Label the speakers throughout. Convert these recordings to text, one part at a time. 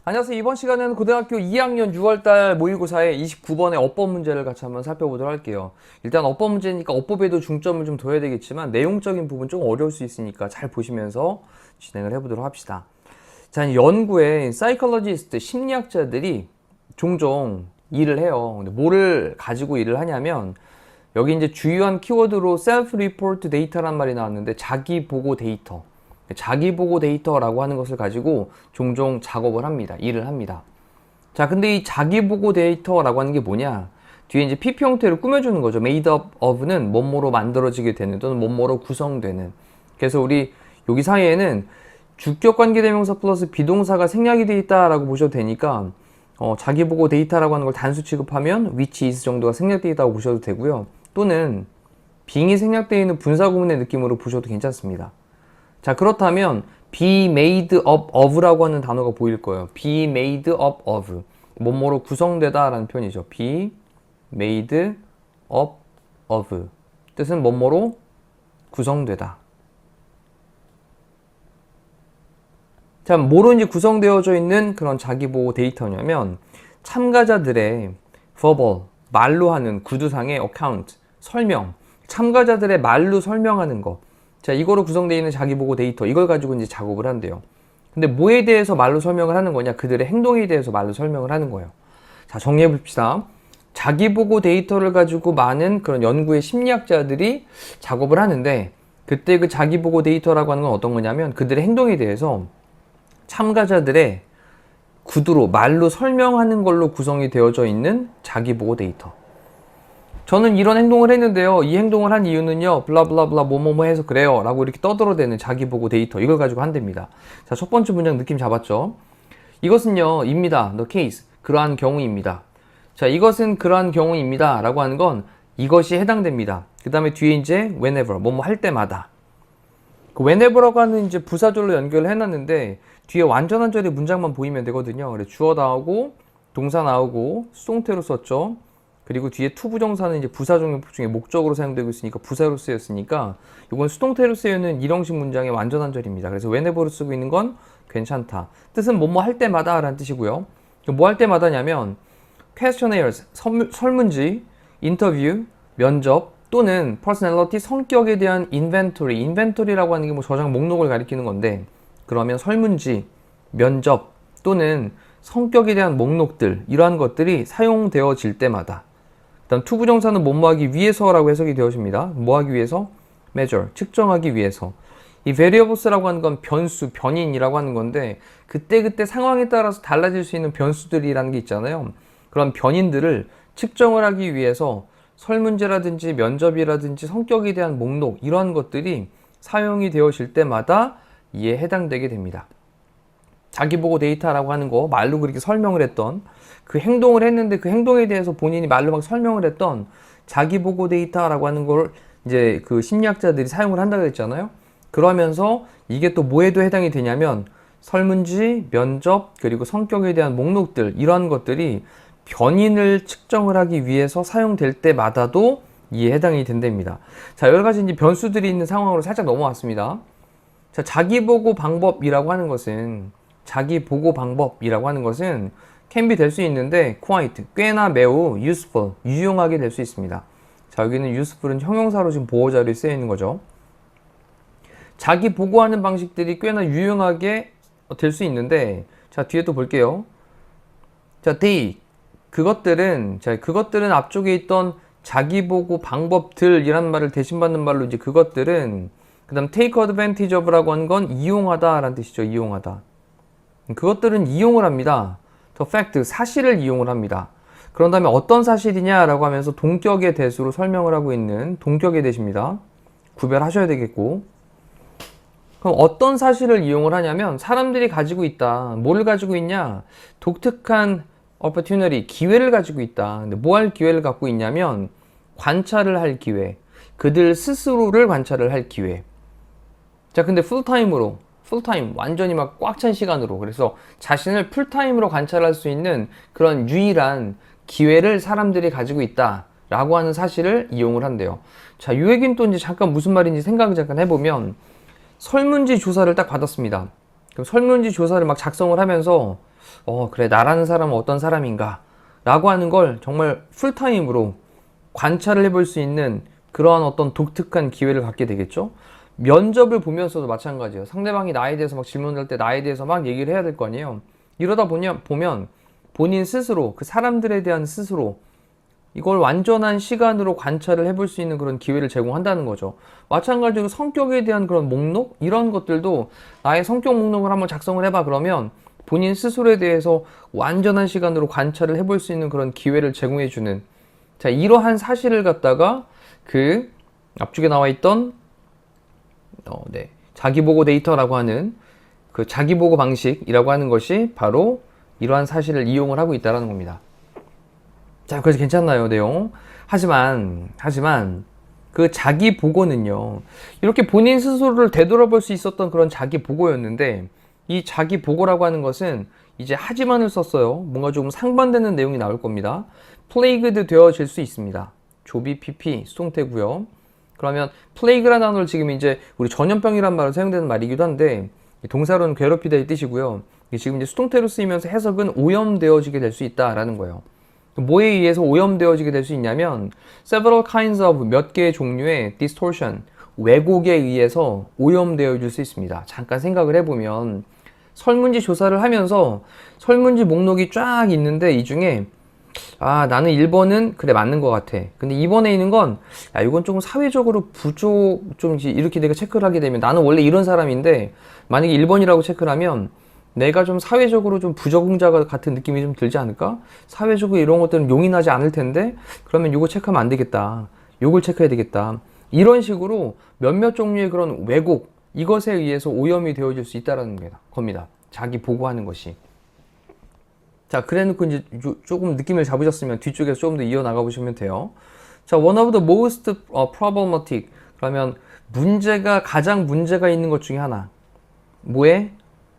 Speaker 1: 안녕하세요. 이번 시간에는 고등학교 2학년 6월달 모의고사의 29번의 어법 문제를 같이 한번 살펴보도록 할게요. 일단 어법 문제니까 어법에도 중점을 좀 둬야 되겠지만 내용적인 부분 좀 어려울 수 있으니까 잘 보시면서 진행을 해보도록 합시다. 자, 연구에 사이콜로지스트, 심리학자들이 종종 일을 해요. 근데 뭐를 가지고 일을 하냐면 여기 이제 주요한 키워드로 self-report data란 말이 나왔는데 자기 보고 데이터. 자기 보고 데이터라고 하는 것을 가지고 종종 작업을 합니다. 일을 합니다. 자, 근데 이 자기 보고 데이터라고 하는 게 뭐냐? 뒤에 이제 PP 형태로 꾸며주는 거죠. made up of는 뭐뭐로 만들어지게 되는 또는 뭐뭐로 구성되는. 그래서 우리 여기 사이에는 주격 관계대명사 플러스 비동사가 생략이 되어 있다라고 보셔도 되니까 자기 보고 데이터라고 하는 걸 단수 취급하면 which is 정도가 생략되어 있다고 보셔도 되고요. 또는 being이 생략되어 있는 분사구문의 느낌으로 보셔도 괜찮습니다. 자, 그렇다면 be made up of라고 하는 단어가 보일 거예요. be made up of 뭐뭐로 구성되다 라는 표현이죠. be made up of 뜻은 뭐뭐로 구성되다. 자, 뭐로 이제 구성되어져 있는 그런 자기보고 데이터냐면 참가자들의 verbal 말로 하는 구두상의 account 설명, 참가자들의 말로 설명하는 것. 자, 이거로 구성되어 있는 자기보고 데이터, 이걸 가지고 이제 작업을 한대요. 근데 뭐에 대해서 말로 설명을 하는 거냐? 그들의 행동에 대해서 말로 설명을 하는 거예요. 자, 정리해 봅시다. 자기보고 데이터를 가지고 많은 그런 연구의 심리학자들이 작업을 하는데, 그때 그 자기보고 데이터라고 하는 건 어떤 거냐면, 그들의 행동에 대해서 참가자들의 구두로, 말로 설명하는 걸로 구성이 되어져 있는 자기보고 데이터. 저는 이런 행동을 했는데요. 이 행동을 한 이유는요. 블라블라블라 뭐뭐뭐 해서 그래요. 라고 이렇게 떠들어대는 자기보고 데이터. 이걸 가지고 한답니다. 자, 첫 번째 문장 느낌 잡았죠? 이것은요. 입니다. the case. 그러한 경우입니다. 자, 이것은 그러한 경우입니다. 라고 하는 건 이것이 해당됩니다. 그 다음에 뒤에 이제 whenever. 뭐뭐 할 때마다. 그 whenever라고 하는 이제 부사절로 연결을 해놨는데 뒤에 완전 한 절의 문장만 보이면 되거든요. 그래, 주어 나오고 동사 나오고 수동태로 썼죠. 그리고 뒤에 투부정사는 이제 부사 종류법 중에 목적으로 사용되고 있으니까 부사로 쓰였으니까 이건 수동태로 쓰여있는 일형식 문장의 완전 한 절입니다. 그래서 whenever로 쓰고 있는 건 괜찮다. 뜻은 뭐뭐 할 때마다 라는 뜻이고요. 뭐 할 때마다냐면 questionnaires, 설문지, 인터뷰, 면접 또는 personality, 성격에 대한 inventory, inventory라고 하는 게 뭐 저장 목록을 가리키는 건데 그러면 설문지, 면접 또는 성격에 대한 목록들 이러한 것들이 사용되어질 때마다 일단 투부정사는 뭐뭐하기 위해서라고 해석이 되어집니다. 뭐하기 위해서? measure, 측정하기 위해서. 이 variables라고 하는 건 변수, 변인이라고 하는 건데 그때그때 상황에 따라서 달라질 수 있는 변수들이라는 게 있잖아요. 그런 변인들을 측정을 하기 위해서 설문제라든지 면접이라든지 성격에 대한 목록 이러한 것들이 사용이 되어질 때마다 이에 해당되게 됩니다. 자기보고 데이터라고 하는 거 말로 그렇게 설명을 했던 그 행동을 했는데 그 행동에 대해서 본인이 말로 막 설명을 했던 자기보고 데이터라고 하는 걸 이제 그 심리학자들이 사용을 한다고 했잖아요. 그러면서 이게 또 뭐에도 해당이 되냐면 설문지, 면접, 그리고 성격에 대한 목록들 이러한 것들이 변인을 측정을 하기 위해서 사용될 때마다도 이에 해당이 된답니다. 자, 여러 가지 이제 변수들이 있는 상황으로 살짝 넘어왔습니다. 자, 자기보고 방법이라고 하는 것은 can be 될 수 있는데 quite, 꽤나 매우 useful, 유용하게 될 수 있습니다. 자, 여기는 useful은 형용사로 지금 보호자료에 쓰여 있는 거죠. 자기 보고하는 방식들이 꽤나 유용하게 될 수 있는데 자, 뒤에 또 볼게요. 자, 그것들은 앞쪽에 있던 자기 보고 방법들이란 말을 대신받는 말로 이제 그것들은 그 다음 take advantage of라고 하는 건 이용하다 라는 뜻이죠. 이용하다. 그것들은 이용을 합니다. the fact, 사실을 이용을 합니다. 그런 다음에 어떤 사실이냐라고 하면서 동격의 대수로 설명을 하고 있는 동격의 대시입니다. 구별하셔야 되겠고 그럼 어떤 사실을 이용을 하냐면 사람들이 가지고 있다. 뭐를 가지고 있냐? 독특한 opportunity, 기회를 가지고 있다. 근데 뭐 할 기회를 갖고 있냐면 관찰을 할 기회. 그들 스스로를 관찰을 할 기회. 자, 근데 풀타임으로 풀타임, 완전히 막 꽉 찬 시간으로 그래서 자신을 풀타임으로 관찰할 수 있는 그런 유일한 기회를 사람들이 가지고 있다. 라고 하는 사실을 이용을 한대요. 자, 이 얘기는 또 이제 잠깐 무슨 말인지 생각을 잠깐 해보면 설문지 조사를 딱 받았습니다. 그럼 설문지 조사를 막 작성을 하면서 그래, 나라는 사람은 어떤 사람인가 라고 하는 걸 정말 풀타임으로 관찰을 해볼 수 있는 그러한 어떤 독특한 기회를 갖게 되겠죠. 면접을 보면서도 마찬가지예요. 상대방이 나에 대해서 막 질문할 때 나에 대해서 막 얘기를 해야 될 거 아니에요. 이러다 보면 본인 스스로, 그 사람들에 대한 스스로 이걸 완전한 시간으로 관찰을 해볼 수 있는 그런 기회를 제공한다는 거죠. 마찬가지로 성격에 대한 그런 목록? 이런 것들도 나의 성격 목록을 한번 작성을 해봐 그러면 본인 스스로에 대해서 완전한 시간으로 관찰을 해볼 수 있는 그런 기회를 제공해주는, 자, 이러한 사실을 갖다가 그 앞쪽에 나와 있던 자기보고 데이터라고 하는 그 자기보고 방식이라고 하는 것이 바로 이러한 사실을 이용을 하고 있다는 겁니다. 자, 그래서 괜찮나요, 내용? 하지만 그 자기보고는요, 이렇게 본인 스스로를 되돌아볼 수 있었던 그런 자기보고였는데, 이 자기보고라고 하는 것은 이제 하지만을 썼어요. 뭔가 조금 상반되는 내용이 나올 겁니다. 플레이그드 되어질 수 있습니다. 조비 PP 수동태고요. 그러면 플레이그라는 단어를 지금 이제 우리 전염병이란 말로 사용되는 말이기도 한데, 동사로는 괴롭히다의 뜻이고요. 지금 이제 수동태로 쓰이면서 해석은 오염되어지게 될 수 있다라는 거예요. 뭐에 의해서 오염되어지게 될 수 있냐면 several kinds of 몇 개의 종류의 distortion, 왜곡에 의해서 오염되어질 수 있습니다. 잠깐 생각을 해보면 설문지 조사를 하면서 설문지 목록이 쫙 있는데 이 중에 나는 1번은 그래 맞는 것 같아. 근데 2번에 있는 건 이건 조금 사회적으로 부족, 좀 이렇게 내가 체크를 하게 되면 나는 원래 이런 사람인데 만약에 1번이라고 체크를 하면 내가 좀 사회적으로 좀 부적응자 같은 느낌이 좀 들지 않을까? 사회적으로 이런 것들은 용인하지 않을 텐데 그러면 이거 체크하면 안 되겠다. 요걸 체크해야 되겠다. 이런 식으로 몇몇 종류의 그런 왜곡, 이것에 의해서 오염이 되어질 수 있다는 겁니다. 자기 보고하는 것이. 자, 그래 놓고 이제 조금 느낌을 잡으셨으면 뒤쪽에서 조금 더 이어나가 보시면 돼요. 자, one of the most problematic. 그러면 가장 문제가 있는 것 중에 하나. 뭐에?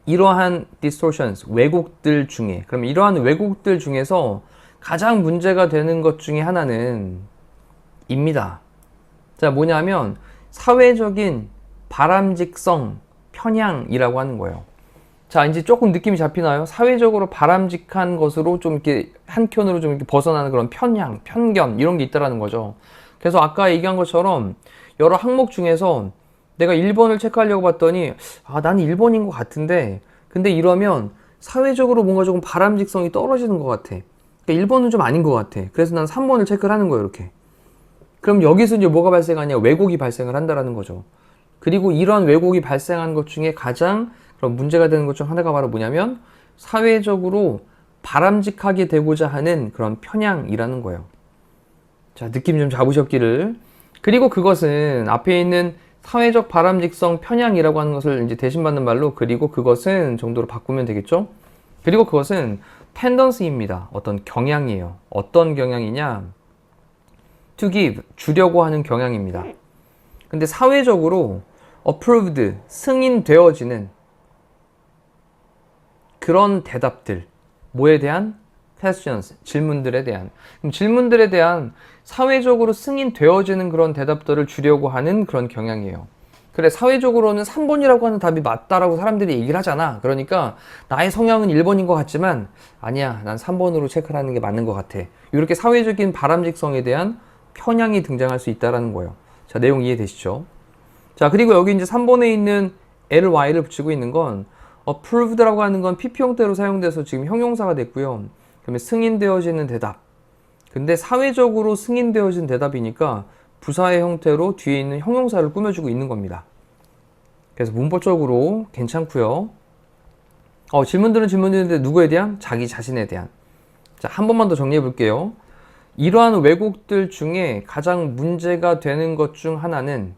Speaker 1: 이러한 distortions, 왜곡들 중에, 그럼 이러한 왜곡들 중에서 가장 문제가 되는 것 중에 하나는 입니다. 자, 뭐냐면 사회적인 바람직성 편향이라고 하는 거예요. 자, 이제 조금 느낌이 잡히나요? 사회적으로 바람직한 것으로 좀 이렇게 한켠으로 좀 이렇게 벗어나는 그런 편향, 편견 이런 게 있다라는 거죠. 그래서 아까 얘기한 것처럼 여러 항목 중에서 내가 1번을 체크하려고 봤더니 나는 1번인 것 같은데 근데 이러면 사회적으로 뭔가 조금 바람직성이 떨어지는 것 같아. 그러니까 1번은 좀 아닌 것 같아. 그래서 난 3번을 체크를 하는 거예요, 이렇게. 그럼 여기서 이제 뭐가 발생하냐? 왜곡이 발생을 한다라는 거죠. 그리고 이런 왜곡이 발생한 것 중에 가장 그런 문제가 되는 것 중 하나가 바로 뭐냐면 사회적으로 바람직하게 되고자 하는 그런 편향이라는 거예요. 자, 느낌 좀 잡으셨기를. 그리고 그것은 앞에 있는 사회적 바람직성 편향이라고 하는 것을 이제 대신받는 말로 그리고 그것은 정도로 바꾸면 되겠죠? 그리고 그것은 tendency입니다. 어떤 경향이에요. 어떤 경향이냐? to give, 주려고 하는 경향입니다. 근데 사회적으로 approved, 승인되어지는 그런 대답들, 뭐에 대한? questions, 질문들에 대한. 그럼 질문들에 대한 사회적으로 승인되어지는 그런 대답들을 주려고 하는 그런 경향이에요. 그래, 사회적으로는 3번이라고 하는 답이 맞다라고 사람들이 얘기를 하잖아. 그러니까 나의 성향은 1번인 것 같지만 아니야, 난 3번으로 체크를 하는 게 맞는 것 같아. 이렇게 사회적인 바람직성에 대한 편향이 등장할 수 있다는 거예요. 자, 내용 이해되시죠? 자, 그리고 여기 이제 3번에 있는 ly를 붙이고 있는 건 approved라고 하는 건 PP 형태로 사용돼서 지금 형용사가 됐고요. 그러면 승인되어지는 대답. 근데 사회적으로 승인되어진 대답이니까 부사의 형태로 뒤에 있는 형용사를 꾸며주고 있는 겁니다. 그래서 문법적으로 괜찮고요. 질문들은 질문들인데 누구에 대한? 자기 자신에 대한. 자, 한 번만 더 정리해 볼게요. 이러한 왜곡들 중에 가장 문제가 되는 것 중 하나는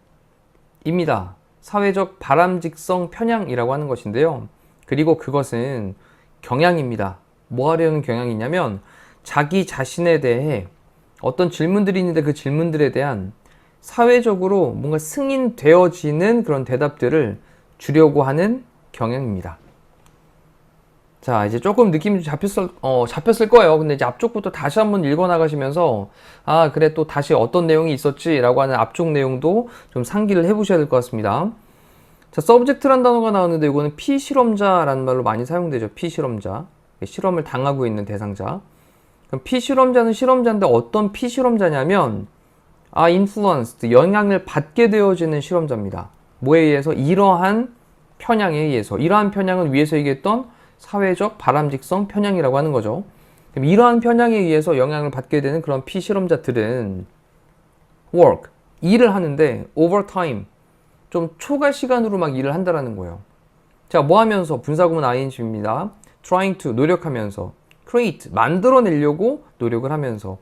Speaker 1: 입니다. 사회적 바람직성 편향이라고 하는 것인데요. 그리고 그것은 경향입니다. 뭐 하려는 경향이냐면 자기 자신에 대해 어떤 질문들이 있는데 그 질문들에 대한 사회적으로 뭔가 승인되어지는 그런 대답들을 주려고 하는 경향입니다. 자, 이제 조금 느낌이 잡혔을 거예요. 근데 이제 앞쪽부터 다시 한번 읽어 나가시면서, 아, 그래, 또 다시 어떤 내용이 있었지? 라고 하는 앞쪽 내용도 좀 상기를 해 보셔야 될 것 같습니다. 자, subject란 단어가 나오는데 이거는 피실험자라는 말로 많이 사용되죠. 피실험자. 실험을 당하고 있는 대상자. 그럼 피실험자는 실험자인데 어떤 피실험자냐면, influenced, 영향을 받게 되어지는 실험자입니다. 뭐에 의해서? 이러한 편향에 의해서. 이러한 편향은 위에서 얘기했던 사회적 바람직성 편향이라고 하는 거죠. 그럼 이러한 편향에 의해서 영향을 받게 되는 그런 피실험자들은 work, 일을 하는데 overtime, 좀 초과 시간으로 막 일을 한다라는 거예요. 자, 뭐 하면서? 분사구문 ing입니다. trying to, 노력하면서. create, 만들어내려고 노력을 하면서.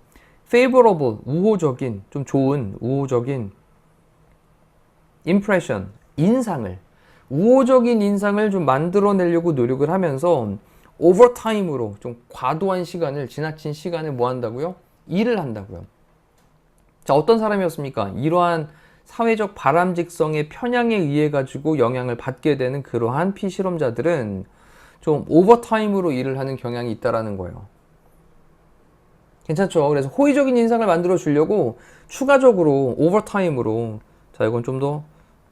Speaker 1: favorable, 우호적인, 좀 좋은, 우호적인. impression, 인상을. 우호적인 인상을 좀 만들어내려고 노력을 하면서 오버타임으로 좀 과도한 시간을, 지나친 시간을 뭐 한다고요? 일을 한다고요. 자, 어떤 사람이었습니까? 이러한 사회적 바람직성의 편향에 의해 가지고 영향을 받게 되는 그러한 피실험자들은 좀 오버타임으로 일을 하는 경향이 있다라는 거예요. 괜찮죠? 그래서 호의적인 인상을 만들어 주려고 추가적으로 오버타임으로, 자, 이건 좀 더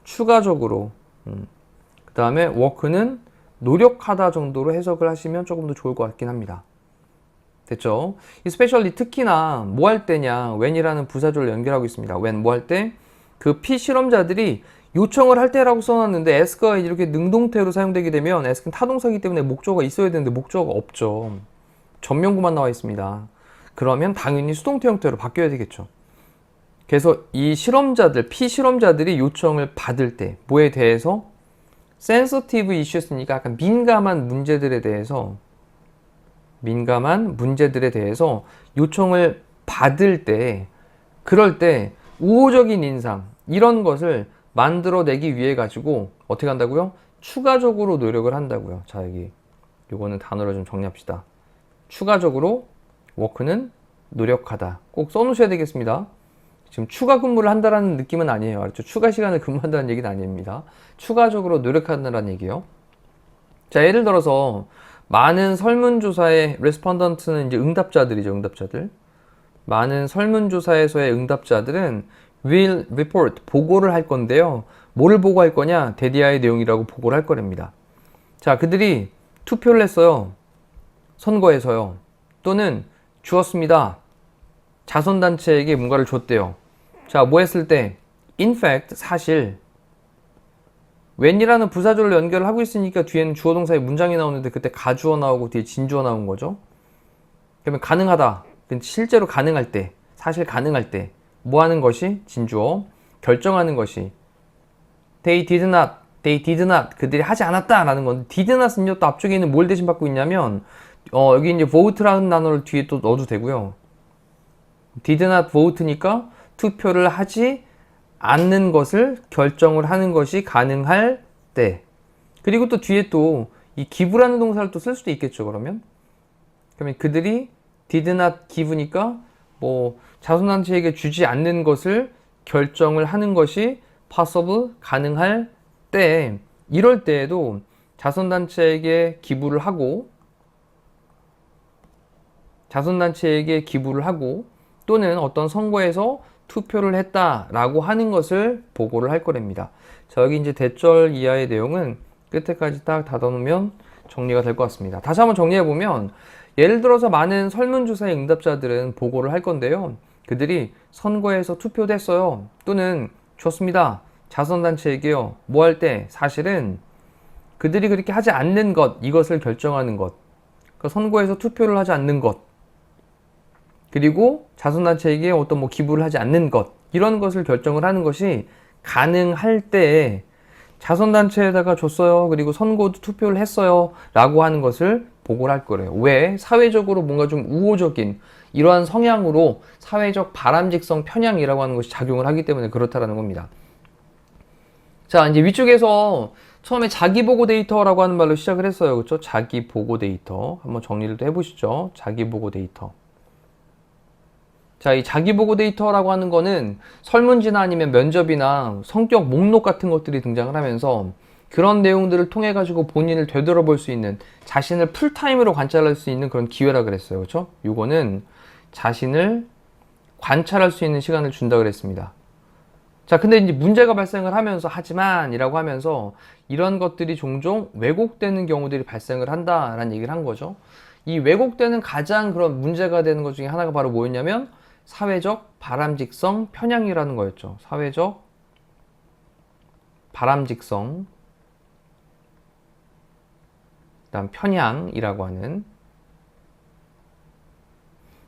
Speaker 1: 추가적으로, 그 다음에 work는 노력하다 정도로 해석을 하시면 조금 더 좋을 것 같긴 합니다. 됐죠? especially 특히나 뭐 할 때냐, when이라는 부사절을 연결하고 있습니다. when 뭐 할 때, 그 피실험자들이 요청을 할 때라고 써놨는데 ask가 이렇게 능동태로 사용되게 되면 ask는 타동사이기 때문에 목적어가 있어야 되는데 목적어가 없죠. 전면구만 나와 있습니다. 그러면 당연히 수동태 형태로 바뀌어야 되겠죠. 그래서 이 실험자들, 피실험자들이 요청을 받을 때 뭐에 대해서? sensitive issues니까 약간 민감한 문제들에 대해서 요청을 받을 때, 그럴 때 우호적인 인상, 이런 것을 만들어내기 위해 가지고 어떻게 한다고요? 추가적으로 노력을 한다고요. 자, 여기 요거는 단어로 좀 정리합시다. 추가적으로 work는 노력하다. 꼭 써놓으셔야 되겠습니다. 지금 추가 근무를 한다라는 느낌은 아니에요. 알았죠? 추가 시간을 근무한다는 얘기는 아닙니다. 추가적으로 노력한다는 얘기예요. 자, 예를 들어서 많은 설문조사의 respondent는 이제 응답자들이죠. 응답자들. 많은 설문조사에서의 응답자들은 will report, 보고를 할 건데요. 뭐를 보고할 거냐? 데디아의 내용이라고 보고를 할 거랍니다. 자, 그들이 투표를 했어요. 선거에서요. 또는 주었습니다. 자선단체에게 뭔가를 줬대요. 자, 뭐 했을 때? In fact, 사실. when이라는 부사절로 연결을 하고 있으니까 뒤에는 주어 동사의 문장이 나오는데 그때 가주어 나오고 뒤에 진주어 나온 거죠. 그러면 가능하다. 실제로 가능할 때, 사실 가능할 때 뭐 하는 것이? 진주어. 결정하는 것이 they did not, 그들이 하지 않았다 라는 건, did not은요 또 앞쪽에 있는 뭘 대신 받고 있냐면 여기 이제 vote라는 단어를 뒤에 또 넣어도 되고요. did not vote니까 투표를 하지 않는 것을 결정을 하는 것이 가능할 때. 그리고 또 뒤에 또 이 give라는 동사를 또 쓸 수도 있겠죠. 그러면 그들이 did not give니까 뭐 자선단체에게 주지 않는 것을 결정을 하는 것이 possible, 가능할 때, 이럴 때에도 자선단체에게 기부를 하고 또는 어떤 선거에서 투표를 했다라고 하는 것을 보고를 할 거랍니다. 자, 여기 이제 대절 이하의 내용은 끝에까지 딱 닫아놓으면 정리가 될 것 같습니다. 다시 한번 정리해보면, 예를 들어서 많은 설문조사의 응답자들은 보고를 할 건데요. 그들이 선거에서 투표도 했어요. 또는 줬습니다. 자선단체에게요. 뭐 할 때? 사실은 그들이 그렇게 하지 않는 것, 이것을 결정하는 것. 그러니까 선거에서 투표를 하지 않는 것. 그리고 자선단체에게 어떤 뭐 기부를 하지 않는 것. 이런 것을 결정을 하는 것이 가능할 때에 자선단체에다가 줬어요. 그리고 선거도 투표를 했어요. 라고 하는 것을 보고를 할 거래요. 왜? 사회적으로 뭔가 좀 우호적인 이러한 성향으로 사회적 바람직성 편향이라고 하는 것이 작용을 하기 때문에 그렇다라는 겁니다. 자, 이제 위쪽에서 처음에 자기보고 데이터라고 하는 말로 시작을 했어요. 그렇죠? 자기보고 데이터. 한번 정리를 또 해보시죠. 자기보고 데이터. 자, 이 자기보고 데이터라고 하는 거는 설문지나 아니면 면접이나 성격 목록 같은 것들이 등장을 하면서 그런 내용들을 통해 가지고 본인을 되돌아볼 수 있는, 자신을 풀타임으로 관찰할 수 있는 그런 기회라 그랬어요. 그렇죠? 요거는 자신을 관찰할 수 있는 시간을 준다 그랬습니다. 자, 근데 이제 문제가 발생을 하면서, 하지만이라고 하면서 이런 것들이 종종 왜곡되는 경우들이 발생을 한다라는 얘기를 한 거죠. 이 왜곡되는 가장 그런 문제가 되는 것 중에 하나가 바로 뭐였냐면 사회적 바람직성 편향이라는 거였죠. 사회적 바람직성, 그다음 편향이라고 하는.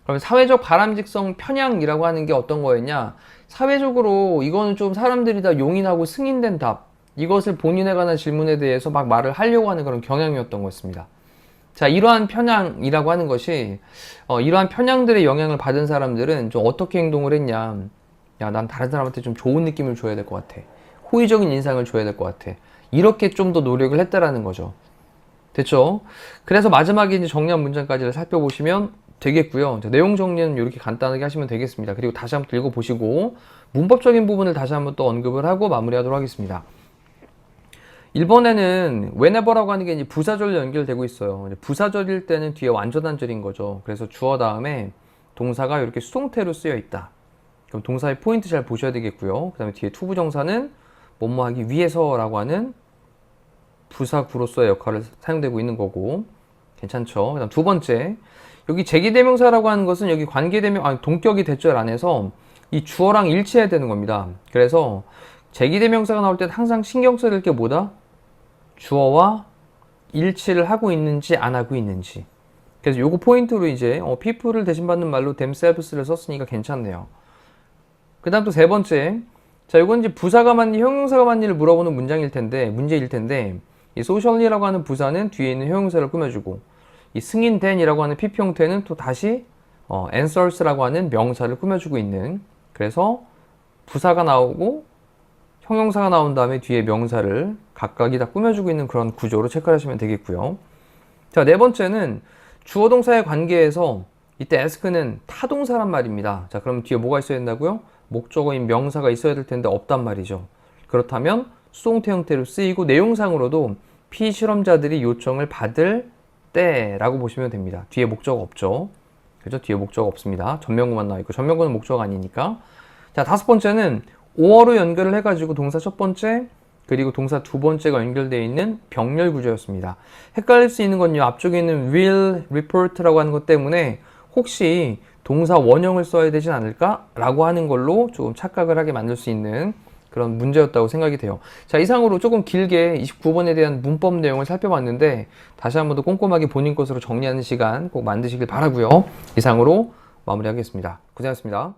Speaker 1: 그러면 사회적 바람직성 편향이라고 하는 게 어떤 거였냐? 사회적으로 이거는 좀 사람들이 다 용인하고 승인된 답, 이것을 본인에 관한 질문에 대해서 막 말을 하려고 하는 그런 경향이었던 거였습니다. 자, 이러한 편향이라고 하는 것이 이러한 편향들의 영향을 받은 사람들은 좀 어떻게 행동을 했냐? 야, 난 다른 사람한테 좀 좋은 느낌을 줘야 될 것 같아. 호의적인 인상을 줘야 될 것 같아. 이렇게 좀 더 노력을 했다라는 거죠. 됐죠? 그래서 마지막에 이제 정리한 문장까지를 살펴보시면 되겠고요. 내용 정리는 이렇게 간단하게 하시면 되겠습니다. 그리고 다시 한번 읽어보시고 문법적인 부분을 다시 한번 또 언급을 하고 마무리하도록 하겠습니다. 1번에는 whenever라고 하는 게 이제 부사절로 연결되고 있어요. 부사절일 때는 뒤에 완전한 절인 거죠. 그래서 주어 다음에 동사가 이렇게 수동태로 쓰여 있다. 그럼 동사의 포인트 잘 보셔야 되겠고요. 그 다음에 뒤에 투부정사는 뭐뭐 하기 위해서라고 하는 부사구로서의 역할을 사용되고 있는 거고, 괜찮죠? 그 다음 두 번째, 여기 제기대명사라고 하는 것은 여기 동격이 대절 안에서 이 주어랑 일치해야 되는 겁니다. 그래서 제기대명사가 나올 때 항상 신경 써야 될 게 뭐다? 주어와 일치를 하고 있는지 안 하고 있는지. 그래서 요거 포인트로 이제 people을 대신받는 말로 themselves를 썼으니까 괜찮네요. 그 다음 또 세 번째, 자, 이건 이제 부사가 맞니 형용사가 맞니를 물어보는 문제일 텐데 이 socially라고 하는 부사는 뒤에 있는 형용사를 꾸며주고, 이 승인된이라고 하는 PP 형태는 또 다시 answers라고 하는 명사를 꾸며주고 있는, 그래서 부사가 나오고 형용사가 나온 다음에 뒤에 명사를 각각이 다 꾸며주고 있는 그런 구조로 체크를 하시면 되겠고요. 자, 네 번째는 주어 동사의 관계에서 이때 ask는 타동사란 말입니다. 자, 그럼 뒤에 뭐가 있어야 된다고요? 목적어인 명사가 있어야 될 텐데 없단 말이죠. 그렇다면 수동태 형태로 쓰이고 내용상으로도 피실험자들이 요청을 받을 때라고 보시면 됩니다. 뒤에 목적어 없죠. 그죠? 뒤에 목적어 없습니다. 전명구만 나와 있고, 전명구는 목적어가 아니니까. 자, 다섯 번째는 or로 연결을 해가지고 동사 첫 번째 그리고 동사 두 번째가 연결되어 있는 병렬 구조였습니다. 헷갈릴 수 있는 건요, 앞쪽에 있는 will, report라고 하는 것 때문에 혹시 동사 원형을 써야 되진 않을까? 라고 하는 걸로 조금 착각을 하게 만들 수 있는 그런 문제였다고 생각이 돼요. 자, 이상으로 조금 길게 29번에 대한 문법 내용을 살펴봤는데 다시 한번 더 꼼꼼하게 본인 것으로 정리하는 시간 꼭 만드시길 바라고요. 이상으로 마무리하겠습니다. 고생하셨습니다.